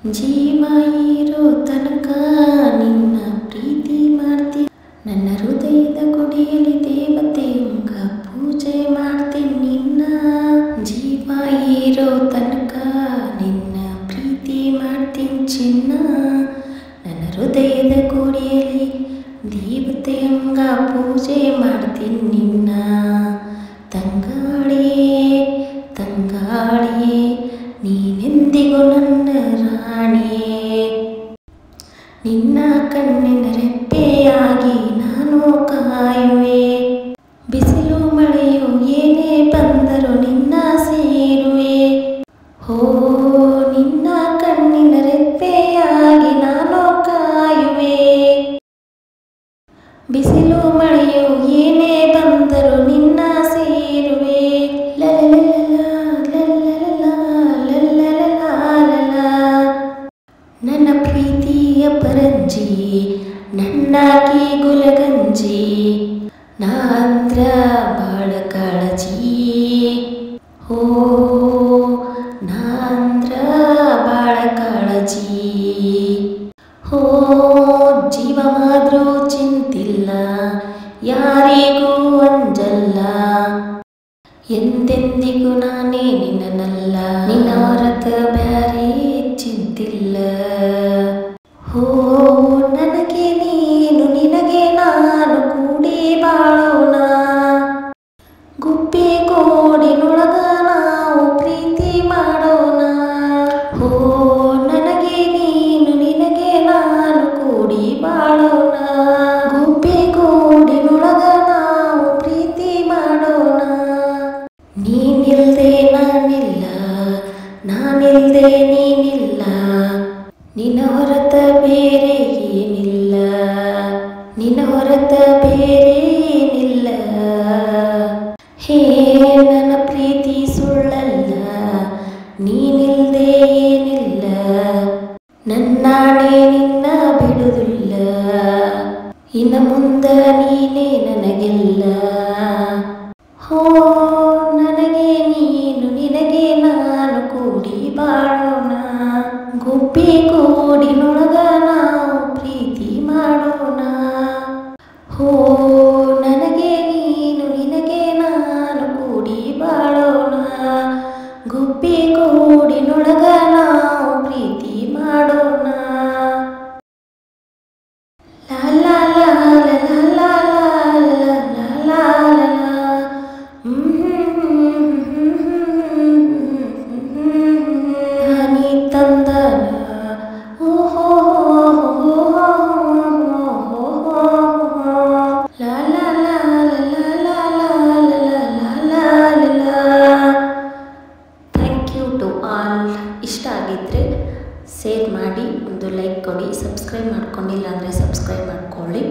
ಜೀವ ಇರೋ ತನಕ ನಿನ್ನ ಪ್ರೀತಿ ಮಾಡ್ತೀನಿ, ನನ್ನ ಹೃದಯದ ಗುಡಿಯಲ್ಲಿ ದೇವತೆಯಂಗ ಪೂಜೆ ಮಾಡ್ತೀನಿ ನಿನ್ನ. ಜೀವ ಇರೋ ತನಕ ನಿನ್ನ ಪ್ರೀತಿ ಮಾಡ್ತೀನಿ ಚಿನ್ನ, ನನ್ನ ಹೃದಯದ ಗುಡಿಯಲ್ಲಿ ದೇವತೆಯಂಗ ಪೂಜೆ ಮಾಡ್ತೀನಿ ನಿನ್ನ. ತಂಗಾಳಿಯೇ ತಂಗಾಳಿಯೇ ನೀನೆಂದಿಗೂ ನನ್ನ ರಾಣಿಯೇ, ನಿನ್ನ ಕಣ್ಣಿನ ರೆಪ್ಪೆಯಾಗಿ ನಾನು ಕಾಯುವೆ. ಬಿಸಿಲು ಮಳೆಯು ಏನೇ ಬಂದರೂ ನಿನ್ನ ಸೇರುವೆ. ಹೋ ನಿನ್ನ ಕಣ್ಣಿನ ರೆಪ್ಪೆಯಾಗಿ ನಾನು ಕಾಯುವೆ. ಬಿಸಿಲು ಮಳೆಯು ಏನೇ ಬಂದರೂ ನಿನ್ನ ಸೇರುವೆ. ನನ್ನ ಪ್ರೀತಿಯ ಪರಂಜಿ ನನ್ನಾಕಿ ಗುಲಗಂಜಿ, ನಾಂದ್ರ ಬಾಳ ಕಾಳಜಿ. ಹೋ ನಾಂದ್ರ ಬಾಳ ಕಾಳಜಿ. ಹೋ ಜೀವ ಮಾದ್ರೂ ಚಿಂತಿಲ್ಲ, ಯಾರಿಗೂ ಅಂಜಲ್ಲ, ಎಂದೆಂದಿಗೂ ನಾನೇ ನಿನ್ನನಲ್ಲ, ನಿನ್ನ ಹೊರತ ಬ್ಯಾರೆ ಚಿಂತಿಲ್ಲ. ಹೋ ನನಗೆ ನೀನು ನಿನಗೆ ನಾನು ಕೂಡಿ ಬಾಳೋಣ, ಗುಬ್ಬಿ ಗೋಡಿನೊಳಗ ನಾವು ಪ್ರೀತಿ ಮಾಡೋಣ. ಹೋ ನನಗೆ ನೀನು ನಿನಗೆ ನಾನು ಕೂಡಿ ಬಾಳೋಣ, ಗುಬ್ಬಿ ಗೋಡಿನೊಳಗ ನಾವು ಪ್ರೀತಿ ಮಾಡೋಣ. ನೀನಿಲ್ದೆ ನಾನಿಲ್ಲ, ನಾನಿಲ್ದೆ ನೀನಿಲ್ಲ, ನಿನ್ನ ಹೊರತ ಬೇರೆ ಏನಿಲ್ಲ, ನಿನ್ನ ಹೊರತ ಬೇರೆ ಏನಿಲ್ಲ. ಹೇ ನನ್ನ ಪ್ರೀತಿ ಸುಳ್ಳಲ್ಲ, ನೀನಿಲ್ದೆ ಏನಿಲ್ಲ, ನನ್ನಾಣೆ ನಿನ್ನ ಬಿಡುವುದಿಲ್ಲ, ಇನ್ನು ಮುಂದ ನೀನೇ ನನಗೆಲ್ಲ. ಹೋ ನನಗೆ ನೀನು ನಿನಗೆ ನಾನು ಕೂಡಿ ಬಾಳೋಣ, ಗುಬ್ಬಿ ಗೂಡಿನೊಳಗ ನಾವು ಪ್ರೀತಿ ಮಾಡೋಣ. ಹೋ ನನಗೆ ನೀನು ನಿನಗೆ ನಾನು ಕೂಡಿ ಬಾಳೋಣ, ಗುಬ್ಬಿ ಗೂಡಿನೊಳಗ ನಾವು ಪ್ರೀತಿ ಮಾಡೋಣ. ಲಾ ಲಾ ಲಾ ಲಾ ಲಾ ಲಾ ಲಾ ಲಾ ಲಾ. ನೀ ತಂದನ ಓಹೋ ಲಾ ಲಾ ಲಾ ಲಾ ಲಾ ಲಾ ಲಾ ಲಾ. Thank you to all. ಇಷ್ಟ ಆಗಿದ್ರೆ ಶೇರ್ ಮಾಡಿ, ಒಂದು ಲೈಕ್ ಕೊಡಿ, ಸಬ್ಸ್ಕ್ರೈಬ್ ಮಾಡ್ಕೊಂಡಿಲ್ಲ ಅಂದರೆ ಸಬ್ಸ್ಕ್ರೈಬ್ ಮಾಡ್ಕೊಳ್ಳಿ.